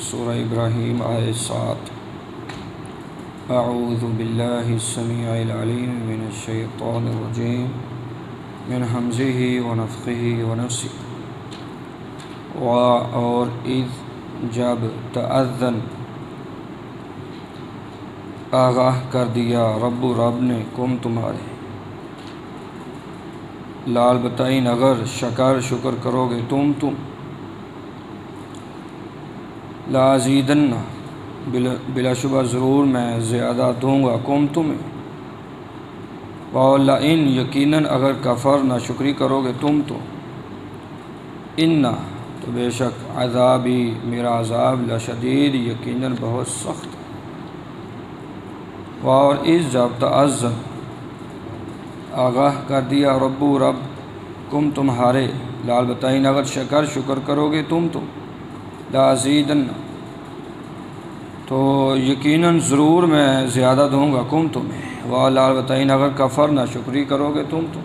سورہ ابراہیم آیت 7۔ اعوذ باللہ السمیع العلیم من الشیطان الرجیم من ہمزہ ونفخہ ونفثہ۔ اور اذ جب تأذن آگاہ کر دیا رب نے کم تمہارے، لال بتائیں اگر شکر کرو گے تم لازیدن بلا شبہ ضرور میں زیادہ دوں گا تمہیں، وَلَئِن یقیناً اگر کفر نہ شکری کرو گے تم تو تو بے شک عذابی میرا عذاب لشدید یقیناً بہت سخت۔ اور اس جب تأذن آگاہ کر دیا رب کم تمہارے، لال بتائیں اگر شکر کرو گے تم تو لازیدن تو یقیناً ضرور میں زیادہ دوں گا تمہیں، لال بتائیں اگر کفر نہ شکری کرو گے تم تو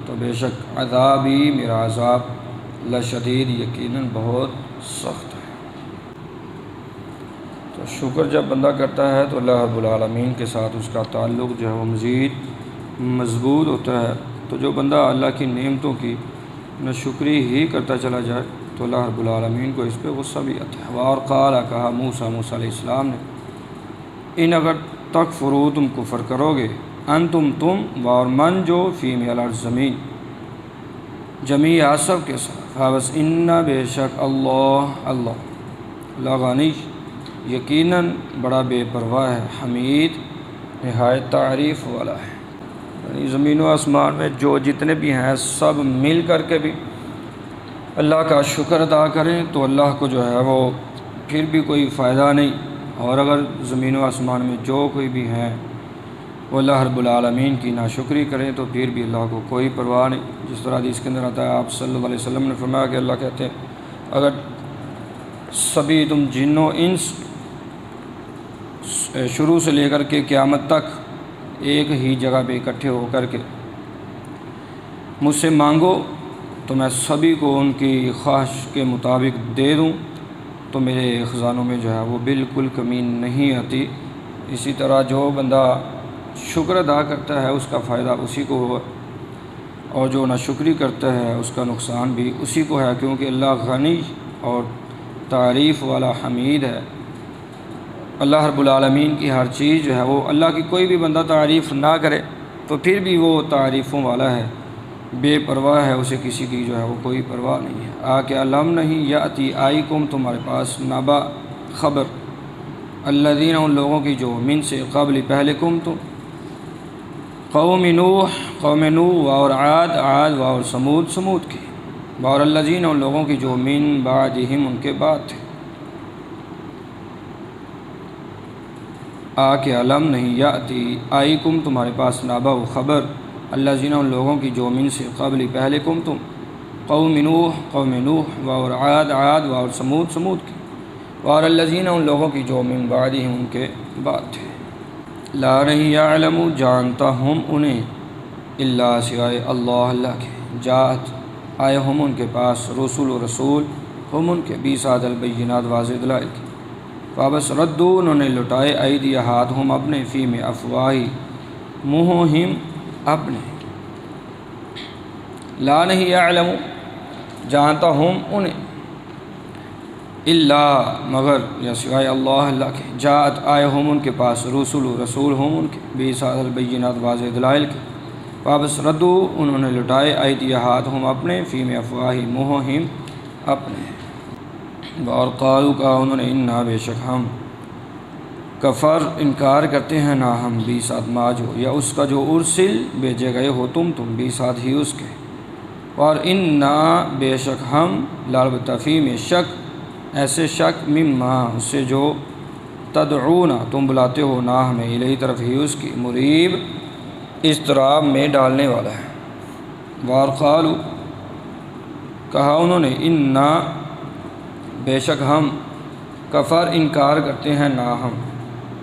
تو بے شک عذابی میرا عذاب لشدید یقیناً بہت سخت ہے۔ تو شکر جب بندہ کرتا ہے تو اللہ رب العالمین کے ساتھ اس کا تعلق جو ہے وہ مزید مضبوط ہوتا ہے۔ تو جو بندہ اللہ کی نعمتوں کی نہ شکری ہی کرتا چلا جائے تو اللہ رب العالمین کو اس پہ غصہ بھی آتا ہے۔ اور قال کہا موسیٰ علیہ السلام نے، ان اگر تکفروا تم کفر کرو گے، انتم تم اور من جو فی الارض زمین جمیعا سب کے ساتھ، بس ان بے شک اللہ غنی یقیناً بڑا بے پرواہ ہے، حمید نہایت تعریف والا ہے۔ یعنی زمین و آسمان میں جو جتنے بھی ہیں سب مل کر کے بھی اللہ کا شکر ادا کریں تو اللہ کو جو ہے وہ پھر بھی کوئی فائدہ نہیں، اور اگر زمین و آسمان میں جو کوئی بھی ہیں وہ اللہ رب العالمین کی ناشکری کریں تو پھر بھی اللہ کو کوئی پرواہ نہیں۔ جس طرح حدیث کے اندر آتا ہے، آپ صلی اللہ علیہ وسلم نے فرمایا کہ اللہ کہتے ہیں اگر سبھی تم جن و انس شروع سے لے کر کے قیامت تک ایک ہی جگہ پہ اکٹھے ہو کر کے مجھ سے مانگو تو میں سبھی کو ان کی خواہش کے مطابق دے دوں تو میرے خزانوں میں جو ہے وہ بالکل کمی نہیں آتی۔ اسی طرح جو بندہ شکر ادا کرتا ہے اس کا فائدہ اسی کو ہوا، اور جو ناشکری کرتا ہے اس کا نقصان بھی اسی کو ہے، کیونکہ اللہ غنی اور تعریف والا حمید ہے۔ اللہ رب العالمین کی ہر چیز جو ہے وہ اللہ کی کوئی بھی بندہ تعریف نہ کرے تو پھر بھی وہ تعریفوں والا ہے، بے پرواہ ہے، اسے کسی کی جو ہے وہ کوئی پرواہ نہیں ہے۔ کہ علم نہیں یاتی آئیکم تمہارے پاس نبا خبر الذین ان لوگوں کی جو من سے قبل پہلے کم تم قوم نوح اور عاد اور سمود کی، اور الذین ان لوگوں کی جو من بعدہم ان کے بعد تھے۔ کہ علم نہیں یاتی آئیکم تمہارے پاس نبا خبر الذین ان لوگوں کی جو من سے قبل پہلے کم تم قوم نوح اور عاد اور سمود کی، اور الذین ان لوگوں کی جو من بعدہم ان کے بعد تھے۔ لا نہیں یعلم جانتا ہم انہیں الا سوائے اللہ کے، جاءت آئے ہم ان کے پاس رسول ہم ان کے بیسات البینات واضح دلائل کی، وابس ردو انہوں نے لٹائے ایدی ہاتھ ہم اپنے فی میں افواہی منہم اپنے، لا نہیں یعلم جانتا ہم انہیں الا مگر یا سوائے اللہ کے، جاءت آئے ہم ان کے پاس رسول ہم ان کے بیسات البینات واضح دلائل کے، وابس ردو انہوں نے لٹائے ایدی ہاتھ ہم اپنے فی میں افواہی منہم اپنے، اور قالوا کہا انہوں نے انا بے شک ہم کفر انکار کرتے ہیں نہ ہم بھی ساتھ ما جو یا اس کا جو ارسل بھیجے گئے ہو تم بھی ساتھ ہی اس کے، اور انا بے شک ہم لالبتفی میں شک ایسے شک مما اس سے جو تدعونا تم بلاتے ہو نہ ہمیں الہی طرف ہی اس کی مریب اضطراب میں ڈالنے والا ہے۔ وار قالوا کہا انہوں نے انا بے شک ہم کفر انکار کرتے ہیں نہ ہم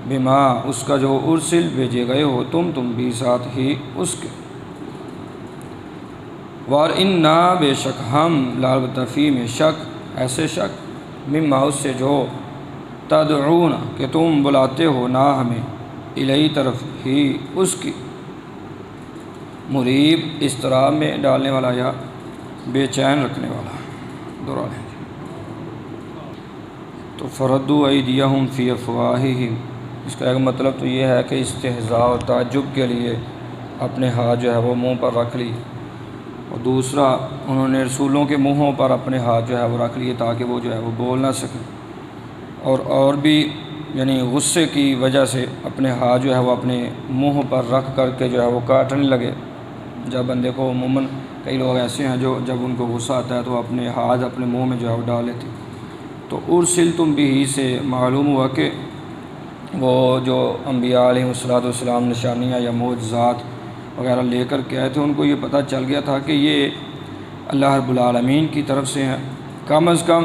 بما اس کا جو ارسل بھیجے گئے ہو تم بھی ساتھ ہی اس کے، وار انا بے شک ہم لالبتفی میں شک ایسے شک مما اس سے جو تدعون کہ تم بلاتے ہو نا ہمیں الہی طرف ہی اس کی، مریب اضطراب میں ڈالنے والا یا بے چین رکھنے والا، دورا لیں۔ تو فردوا ایدیہم فی افواہہم، اس کا ایک مطلب تو یہ ہے کہ استہزاء اور تعجب کے لیے اپنے ہاتھ جو ہے وہ منہ پر رکھ لی، اور دوسرا انہوں نے رسولوں کے منہوں پر اپنے ہاتھ جو ہے وہ رکھ لیے تاکہ وہ جو ہے وہ بول نہ سکیں، اور بھی یعنی غصے کی وجہ سے اپنے ہاتھ جو ہے وہ اپنے منہ پر رکھ کر کے جو ہے وہ کاٹنے لگے۔ جب بندے کو عموماً کئی لوگ ایسے ہیں جو جب ان کو غصہ آتا ہے تو اپنے ہاتھ اپنے منہ میں جو ہے وہ ڈال لیتے، تو ارسلتم بھی سے معلوم ہوا کہ وہ جو انبیاء علیہ السلام نشانیاں یا معجزات وغیرہ لے کر کے آئے تھے، ان کو یہ پتہ چل گیا تھا کہ یہ اللہ رب العالمین کی طرف سے ہیں۔ کم از کم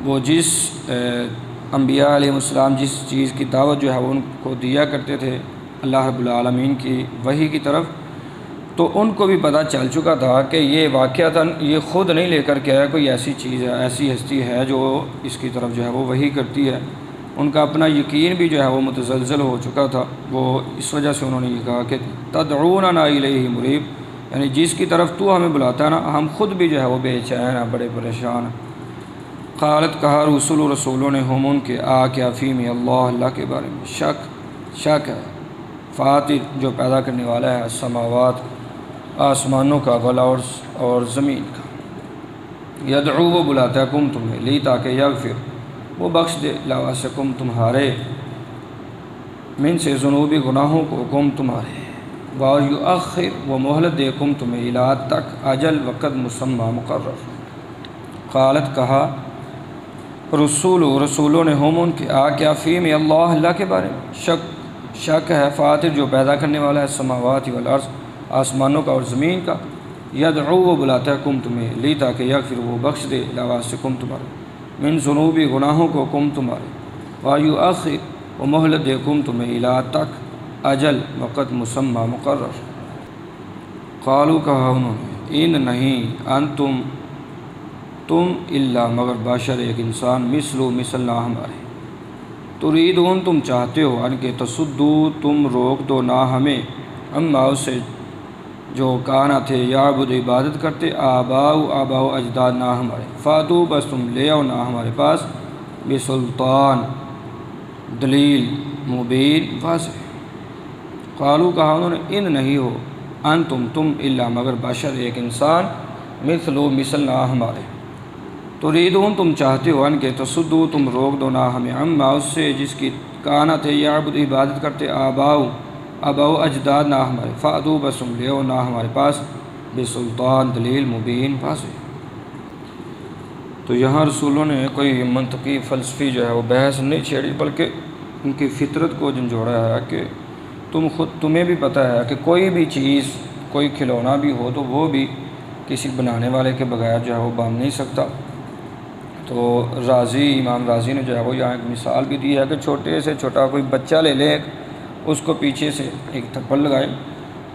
وہ جس انبیاء علیہ السلام جس چیز کی دعوت جو ہے وہ ان کو دیا کرتے تھے اللہ رب العالمین کی وحی کی طرف، تو ان کو بھی پتہ چل چکا تھا کہ یہ واقعتاً یہ خود نہیں لے کر کے آیا، کوئی ایسی چیز ہے، ایسی ہستی ہے جو اس کی طرف جو ہے وہ وحی کرتی ہے۔ ان کا اپنا یقین بھی جو ہے وہ متزلزل ہو چکا تھا، وہ اس وجہ سے انہوں نے یہ کہا کہ تدعوننا الیہ مریب، یعنی جس کی طرف تو ہمیں بلاتا ہے نا، ہم خود بھی جو ہے وہ بے چین ہیں، بڑے پریشان ہیں۔ قالت کہا رسولوں نے ہم ان کے کیا فیم اللہ کے بارے میں شک ہے، فاطر جو پیدا کرنے والا ہے السماوات آسمانوں کا والارض اور زمین کا، یدعو وہ بلاتا ہے کم تمہیں لی تاکہ یغفر وہ بخش دے لواسکم تمہارے من سے ذنوبی گناہوں کو کم تمہارے، ویؤخر وہ مہلت دے کم تمہیں الی تک اجل وقت مسمى مقرر۔ قالت کہا رسولوں نے ہم ان کے کیا فیم اللہ کے بارے میں شک ہے، فاطر جو پیدا کرنے والا ہے السماوات والارض آسمانوں کا اور زمین کا، یدعو وہ بلاتا ہے کم تمہیں لی تاکہ یغفر وہ بخش دے لواسکم تمہارے من ذنوبی گناہوں کو کم تمہارے، ویؤخر وہ مہلت دے کم تمہیں الی تک اجل وقت مسمى مقرر۔ قالوا کہا انہوں نے ان نہیں انتم تم الا مگر بشر ایک انسان مثل نہ ہمارے، تریدون تم چاہتے ہو ان کے تصدو تم روک دو نہ ہمیں اما اسے جو کانا تھے یعبد عبادت کرتے آباؤ اجداد نہ ہمارے، فاتو بس تم لے آؤ نہ ہمارے پاس بسلطان دلیل مبین واضح۔ قالوا کہا انہوں نے ان نہیں ہو انتم تم الا مگر بشر ایک انسان مثل نہ ہمارے، تریدون تم چاہتے ہو ان کے تصدو تم روک دو نہ ہمیں اما اس سے جس کی کانا تھے یعبد عبادت کرتے آباؤ اجداد نہ ہمارے، فاتو بس تم لے آؤ نہ ہمارے پاس بسلطان دلیل مبین واضح۔ تو یہاں رسولوں نے کوئی منطقی فلسفی جو ہے وہ بحث نہیں چھیڑی، بلکہ ان کی فطرت کو جھنجھوڑا ہے کہ تمہیں بھی پتہ ہے کہ کوئی بھی چیز کوئی کھلونا بھی ہو تو وہ بھی کسی بنانے والے کے بغیر جو ہے وہ بن نہیں سکتا۔ تو امام راضی نے جو ہے وہ یہاں ایک مثال بھی دی ہے کہ چھوٹے سے چھوٹا کوئی بچہ لے لے، اس کو پیچھے سے ایک تھپڑ لگائے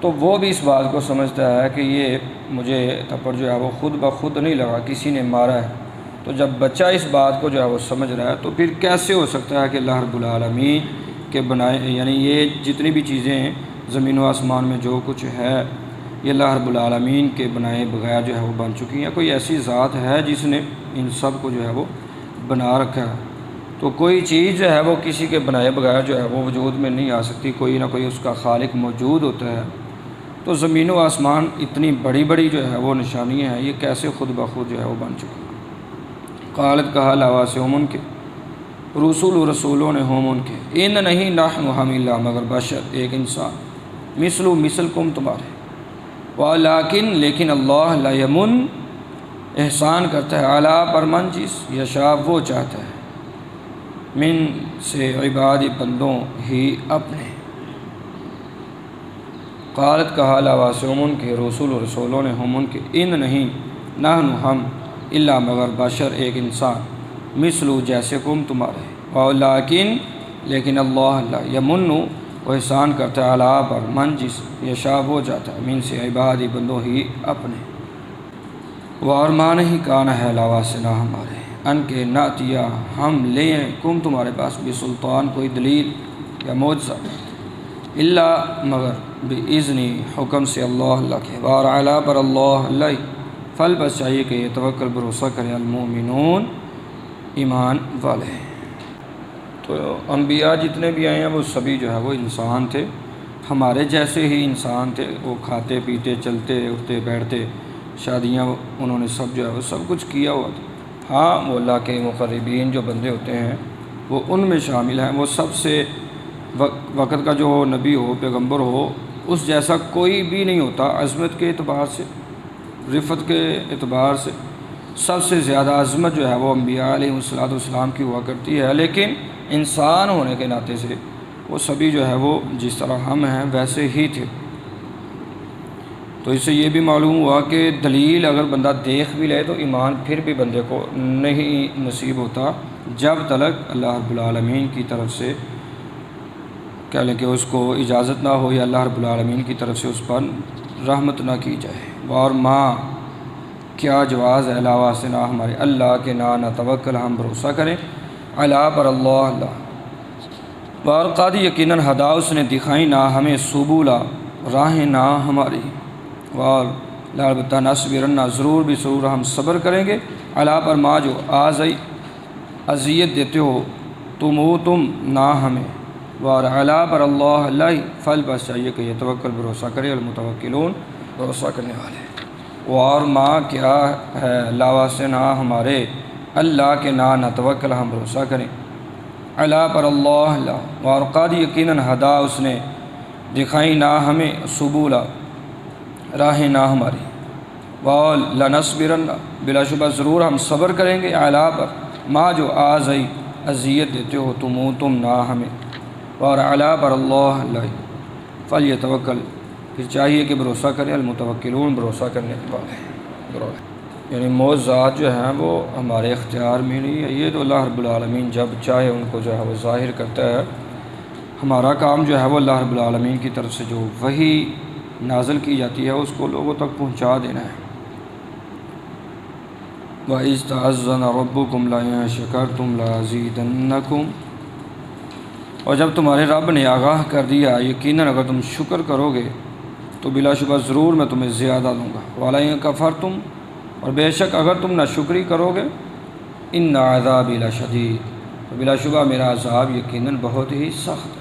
تو وہ بھی اس بات کو سمجھتا ہے کہ یہ مجھے تھپڑ جو ہے وہ خود بخود نہیں لگا، کسی نے مارا ہے۔ تو جب بچہ اس بات کو جو ہے وہ سمجھ رہا ہے تو پھر کیسے ہو سکتا ہے کہ اللہ رب العالمین کے بنائے، یعنی یہ جتنی بھی چیزیں ہیں زمین و آسمان میں جو کچھ ہے یہ اللہ رب العالمین کے بنائے بغیر جو ہے وہ بن چکی ہیں۔ کوئی ایسی ذات ہے جس نے ان سب کو جو ہے وہ بنا رکھا ہے، تو کوئی چیز جو ہے وہ کسی کے بنائے بغیر جو ہے وہ وجود میں نہیں آ سکتی، کوئی نہ کوئی اس کا خالق موجود ہوتا ہے۔ تو زمین و آسمان اتنی بڑی بڑی جو ہے وہ نشانیاں ہیں، یہ کیسے خود بخود جو ہے وہ بن چکی۔ قالت کہا لواس ان کے رسولوں نے ہم ان کے ان نہیں نحن ہم الا مگر بشر ایک انسان مثل کم تمہارے، ولیکن لیکن اللہ لا یمن احسان کرتا ہے اعلیٰ پر من جس یشاء وہ چاہتا ہے من سے عباد بندوں ہی اپنے۔ قالت کہا لواس ان کے رسولوں نے ہم ان کے ان نہیں نحن ہم الا مگر بشر ایک انسان مثل جیسے کم تمہارے، لیکن اللہ لا یمن وہ احسان کرتا ہے اعلیٰ پر من جس یشاء وہ جاتا ہے من سے عبادی بندوں ہی اپنے، وہ ارمان ہی کان ہے لواس نہ ہمارے ان کے ناتیہ ہم لیں کم تمہارے پاس بسلطان کوئی دلیل یا معجزہ اللہ مگر باذنی حکم سے اللہ کے وار اعلیٰ پر اللہ فل بس چاہیے کہ یہ توکل بھروسہ کریں المؤمنون ایمان والے۔ تو انبیاء جتنے بھی آئے ہیں وہ سبھی جو ہے وہ انسان تھے، ہمارے جیسے ہی انسان تھے، وہ کھاتے پیتے چلتے اٹھتے بیٹھتے، شادیاں انہوں نے سب جو ہے وہ سب کچھ کیا ہوا تھا۔ ہاں وہ اللہ کے مقربین جو بندے ہوتے ہیں وہ ان میں شامل ہیں، وہ سب سے وقت کا جو نبی ہو پیغمبر ہو اس جیسا کوئی بھی نہیں ہوتا، عظمت کے اعتبار سے رفت کے اعتبار سے سب سے زیادہ عظمت جو ہے وہ انبیاء علیہ السلام کی ہوا کرتی ہے، لیکن انسان ہونے کے ناطے سے وہ سبھی جو ہے وہ جس طرح ہم ہیں ویسے ہی تھے۔ تو اس سے یہ بھی معلوم ہوا کہ دلیل اگر بندہ دیکھ بھی لے تو ایمان پھر بھی بندے کو نہیں نصیب ہوتا جب تک اللہ رب العالمین کی طرف سے کہہ لیں کہ اس کو اجازت نہ ہو یا اللہ رب العالمین کی طرف سے اس پر رحمت نہ کی جائے۔ اور ماں کیا جواز ہے علاوہ سے نہ ہمارے اللہ کے نہ توکل ہم بھروسہ کریں اللہ پر اللہ اور قاد یقیناً ہدا اس نے دکھائی نہ ہمیں سبولا راہیں نہ ہماری اور البتہ نصبرن ضرور بھی ضرور ہم صبر کریں گے اللہ پر ماں جو اذیت دیتے ہو تم نہ ہمیں اور اللہ پر اللہ فل بس چاہیے کہ یہ توکل بھروسہ کرے المتوکلون بھروسہ کرنے والے۔ اور ماں کیا ہے علاوہ سے نہ ہمارے اللہ کے نہ توکل ہم بھروسہ کریں اللہ پر اللہ اور قاد یقیناً ہدا اس نے دکھائی نہ ہمیں سبولا راہیں نہ ہماری اور لنصبرن بلا شبہ ضرور ہم صبر کریں گے اللہ پر ماں جو اذیت دیتے ہو تم نہ ہمیں اور اللہ پر اللہ فلیتوکل پھر چاہیے کہ بھروسہ کریں المتوکلون بھروسہ کرنے والے۔ یعنی معجزات جو ہیں وہ ہمارے اختیار میں نہیں ہے، یہ تو اللہ رب العالمین جب چاہے ان کو جو ہے وہ ظاہر کرتا ہے۔ ہمارا کام جو ہے وہ اللہ رب العالمین کی طرف سے جو وحی نازل کی جاتی ہے اس کو لوگوں تک پہنچا دینا ہے۔ وَإِذْ تَعَذَّنَ رَبُّكُمْ لَئِن شَكَرْتُمْ لَأَزِيدَنَّكُمْ اور جب تمہارے رب نے آگاہ کر دیا یقیناً اگر تم شکر کرو گے تو بلا شبہ ضرور میں تمہیں زیادہ دوں گا وَلَئِن كَفَرْتُمْ اور بے شک اگر تم ناشکری کرو گے ان عذابی لشدید تو بلا شبہ میرا عذاب یقیناً بہت ہی سخت ہے۔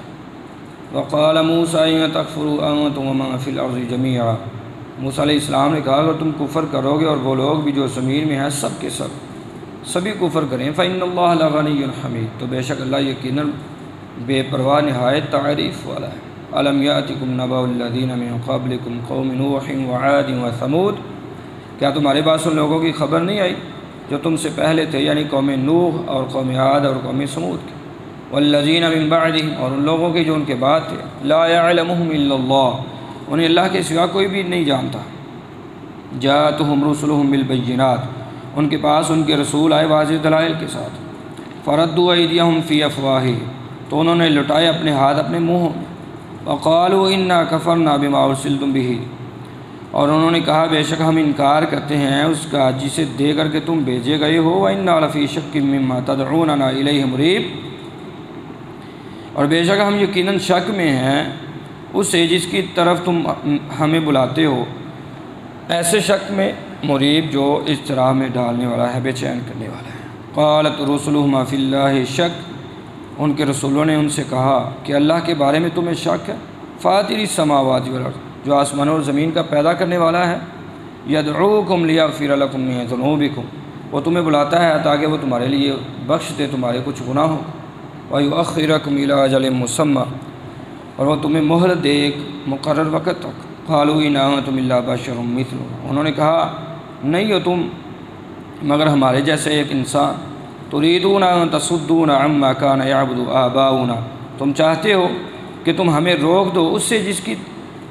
وقال موسیٰ ان تکفروا انتم ومن فی الارض جمیعا موسیٰ علیہ السلام نے کہا اگر تم کفر کرو گے اور وہ لوگ بھی جو زمین میں ہیں سب کے سبھی کفر کریں فإن اللہ لغنی حمید تو بے شک اللہ یقیناً بے پرواہ نہایت تعریف والا ہے۔ الم یأتکم نبأ الذین من قبلکم قوم نوح وعاد وثمود کیا تمہارے پاس ان لوگوں کی خبر نہیں آئی جو تم سے پہلے تھے یعنی قوم نوح اور قوم عاد اور قوم سمود کے والذین من بعدہم اور ان لوگوں کے جو ان کے بعد تھے لا یعلمہم الا اللہ انہیں اللہ کے سوا کوئی بھی نہیں جانتا جاءتہم رسلہم بالبینات ان کے پاس ان کے رسول آئے واضح دلائل کے ساتھ فردوا ایدیہم فی افواہہم تو انہوں نے لٹائے اپنے ہاتھ اپنے منہوں میں وقالوا انا کفرنا بما ارسلتم بہ اور انہوں نے کہا بے شک ہم انکار کرتے ہیں اس کا جسے دے کر کے تم بھیجے گئے ہو وَإِنَّا لَفِي شَكٍّ مِّمَّا تَدْعُونَنَا إِلَيْهِ مُرِيبٍ اور بے شک ہم یقیناً شک میں ہیں اسے جس کی طرف تم ہمیں بلاتے ہو ایسے شک میں مریب جو اضطراب میں ڈالنے والا ہے بے چین کرنے والا ہے۔ قالت رسلہم فی اللہ شک ان کے رسولوں نے ان سے کہا کہ اللہ کے بارے میں تمہیں شک ہے فاطر السماوات والارض جو آسمانوں اور زمین کا پیدا کرنے والا ہے یدعوکم لیغفر لکم من ذنوبکم وہ تمہیں بلاتا ہے تاکہ وہ تمہارے لیے بخش دے تمہارے کچھ گناہوں ویؤخرکم الی اجل مسمی اور وہ تمہیں مہلت دے ایک مقرر وقت تک قالوا ان انتم الا بشر مثلنا انہوں نے کہا نہیں ہو تم مگر ہمارے جیسے ایک انسان تريدون ان تصدونا عما كان يعبد آباؤنا تم چاہتے ہو کہ تم ہمیں روک دو اس سے جس کی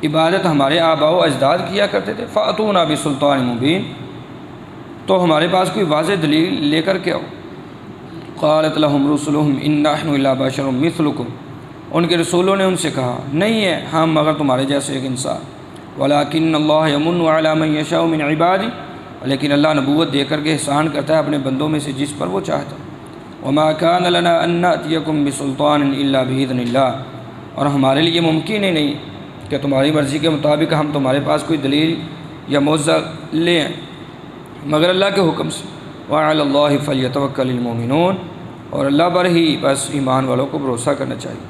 عبادت ہمارے آباء و اجداد کیا کرتے تھے فأتونا بسلطان مبین تو ہمارے پاس کوئی واضح دلیل لے کر کے آؤ۔ قالت لهم رسلهم ان نحن الا بشر مثلكم ان کے رسولوں نے ان سے کہا نہیں ہے ہم مگر تمہارے جیسے ایک انسان ولكن اللہ يمن على من يشاء من عباده لیکن اللہ نبوت دے کر کے احسان کرتا ہے اپنے بندوں میں سے جس پر وہ چاہتا ہے۔ وما كان لنا ان نأتيكم بسلطان الا بإذن اللہ، اور ہمارے لیے ممکن ہی نہیں کہ تمہاری مرضی کے مطابق ہم تمہارے پاس کوئی دلیل یا معجزہ لے آئیں مگر اللہ کے حکم سے۔ وعلى الله فليتوكل المؤمنون، اور اللہ پر ہی بس ایمان والوں کو بھروسہ کرنا چاہیے۔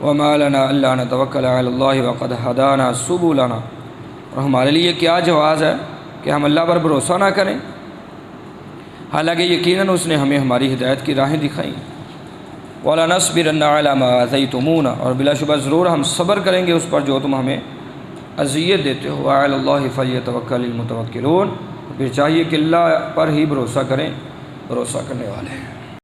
وما لنا الا نتوکل على الله وقد هدانا سبلنا، اور ہمارے لیے کیا جواز ہے کہ ہم اللہ پر بھروسہ نہ کریں، حالانکہ یقیناً اس نے ہمیں ہماری ہدایت کی راہیں دکھائیں۔ وَلَنَصْبِرَنَّ عَلَى مَا آذَيْتُمُونَا، اور بلا شبہ ضرور ہم صبر کریں گے اس پر جو تم ہمیں اذیت دیتے ہو۔ وَعَلَى اللَّهِ فَلْيَتَوَكَّلِ الْمُتَوَكِّلُونَ، پھر چاہیے کہ اللہ پر ہی بھروسہ کریں بھروسہ کرنے والے ہیں۔